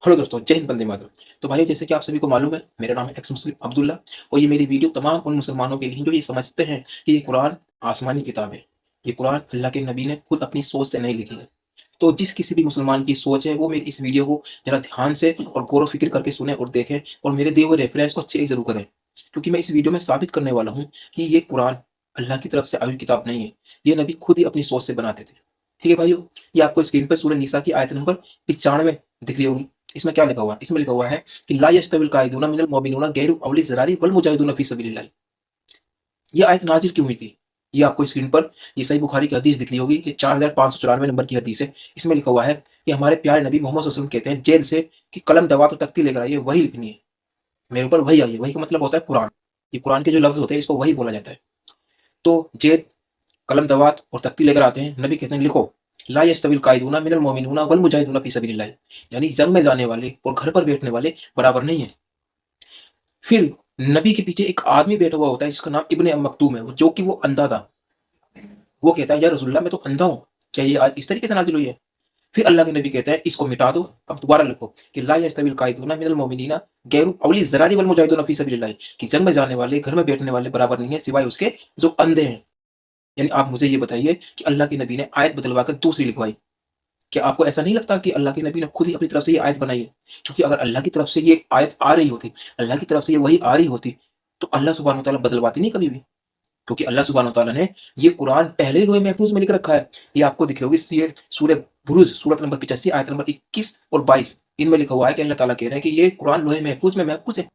Hello दोस्तों, जय हिंद, वंदे मातरम। तो भाइयों, जैसे कि आप सभी को मालूम है, मेरा नाम है एक्स मुस्लिम अब्दुल्ला। और ये मेरी वीडियो तमाम उन मुसलमानों के लिए जो ये समझते हैं कि ये कुरान आसमानी किताब है। ये कुरान अल्लाह के नबी ने खुद अपनी सोच से नहीं लिखी है। तो जिस किसी भी मुसलमान की सोच है वो मेरी इस वीडियो को जरा ध्यान से और गौर फिक्र करके सुने और देखें, और मेरे दिए हुए रेफरेंस को चेक जरूर करें, क्योंकि मैं इस वीडियो में साबित करने वाला हूँ कि ये कुरान अल्लाह की तरफ से आई हुई किताब नहीं है। ये नबी खुद ही अपनी सोच से बनाते थे। ठीक है भाइयों, ये आपको स्क्रीन पर सूरह निसा की आयत नंबर 95 दिख रही होगी। इसमें क्या लिखा हुआ है? इसमें लिखा हुआ है कि ला यस्तविल काइदूना मिनल मोमिनूना गैरु अवली ज़रारी वल मुजाहिदूना फी सबीलिल्लाह। ये आयत नाजिल क्यों हुई थी? ये आपको स्क्रीन पर ये सही बुखारी की हदीस दिख रही होगी। ये 4594 नंबर की हदीस है। इसमें लिखा हुआ है कि हमारे प्यारे नबी मोहम्मद सल्लल्लाहु अलैहि वसल्लम कहते हैं जेल से कि कलम दवा तो तख्ती लेकर आइए, वही लिखनी है। मेरे ऊपर वही आई है। वही का मतलब होता है कुरान। ये कुरान के जो लफ्ज होते हैं इसको वही बोला जाता है। तो जेल, कलम दवात और तख्ती लेकर आते हैं। नबी कहते हैं लिखो ला यस्तविल काइदूना मिनल मोमिनूना वल मुजाहिदूना फी सबीलिल्लाह। यानी जंग में जाने वाले और घर पर बैठने वाले बराबर नहीं है। फिर नबी के पीछे एक आदमी बैठा हुआ होता है जिसका नाम इब्ने अम मक्तूम है, जो कि वो अंधा था। वो कहता है या रसूलुल्लाह, मैं तो अंधा हूँ, क्या ये आज इस तरीके से नाजिल हुई है? फिर अल्लाह के नबी कहते हैं इसको मिटा दो, अब दोबारा लिखो कि ला यस्तविल काइदूना मिनल मोमिनीना गैरु अवली ज़रारी वल मुजाहिदूना फी सबीलिल्लाह, कि जंग में जाने वाले, घर में बैठने वाले बराबर नहीं है सिवाय उसके जो अंधे हैं। यानी आप मुझे ये बताइए कि अल्लाह के नबी ने आयत बदलवा कर दूसरी लिखवाई। क्या आपको ऐसा नहीं लगता कि अल्लाह के नबी ने खुद ही अपनी तरफ से ये आयत बनाई है? क्योंकि अगर अल्लाह की तरफ से ये आयत आ रही होती, अल्लाह की तरफ से ये वही आ रही होती, तो अल्लाह सुब्हानहू व तआला बदलवाती नहीं कभी भी। क्योंकि अल्लाह सुब्हानहू व तआला ने ये कुरान पहले ही लोहे महफूज में लिख रखा है। ये आपको दिख रही होगी, ये सूरह बुरूज सूरत नंबर 85 आयत नंबर 21 और 22, इनमें लिखा हुआ है कि अल्लाह ताला कह रहे हैं कि ये कुरान लोहे महफूज में महफूज है।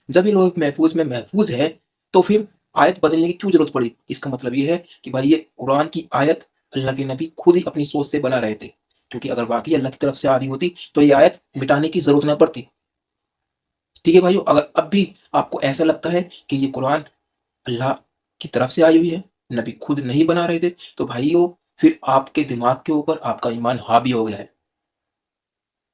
जब ये लोहे महफूज में महफूज है तो फिर आयत बदलने की क्यों जरूरत पड़ी? इसका मतलब ये है कि भाई ये कुरान की आयत अल्लाह के नबी खुद ही अपनी सोच से बना रहे थे। क्योंकि अगर वाकई अल्लाह की तरफ से आ रही होती तो ये आयत मिटाने की जरूरत ना पड़ती। ठीक है भाइयों, अगर अब भी आपको ऐसा लगता है कि ये कुरान अल्लाह की तरफ से आई हुई है, नबी खुद नहीं बना रहे थे, तो भाइयों फिर आपके दिमाग के ऊपर आपका ईमान हावी हो गया है।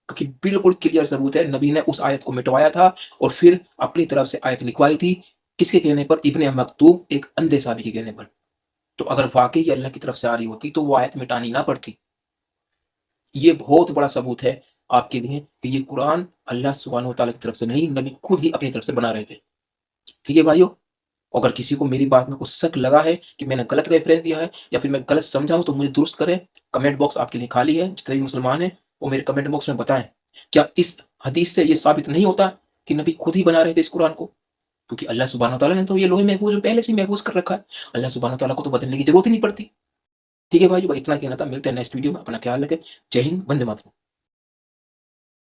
क्योंकि बिल्कुल क्लियर सबूत है, नबी ने उस आयत को मिटवाया था और फिर अपनी तरफ से आयत लिखवाई थी। किसके कहने पर? इब्ने मक्तूम, एक अंधे साहबी के कहने पर। तो अगर वाकई ये अल्लाह की तरफ से आ रही होती तो वो आयत मिटानी ना पड़ती। ये बहुत बड़ा सबूत है आपके लिए कि ये कुरान अल्लाह सुब्हानहू व तआला की तरफ से नहीं, नबी खुद ही अपनी तरफ से बना रहे थे। ठीक है भाइयों, अगर किसी को मेरी बात में कुछ शक लगा है कि मैंने गलत रेफरेंस दिया है या फिर मैं गलत समझा हूं तो मुझे दुरुस्त करें। कमेंट बॉक्स आपके लिए खाली है। जितने भी मुसलमान हैं वो मेरे कमेंट बॉक्स में बताएं, क्या इस हदीस से ये साबित नहीं होता कि नबी खुद ही बना रहे थे इस कुरान को? क्योंकि अल्लाह सुब्हानहू व तआला ने तो ये लोहे महफूज में पहले से ही महफूज कर रखा है। अल्लाह सुब्हानहू व तआला को तो बदलने की जरूरत ही नहीं पड़ती। ठीक है भाई, इतना कहना था। मिलते हैं नेक्स्ट वीडियो में। अपना ख्याल रखें। जय हिंद, वंदे मातरम।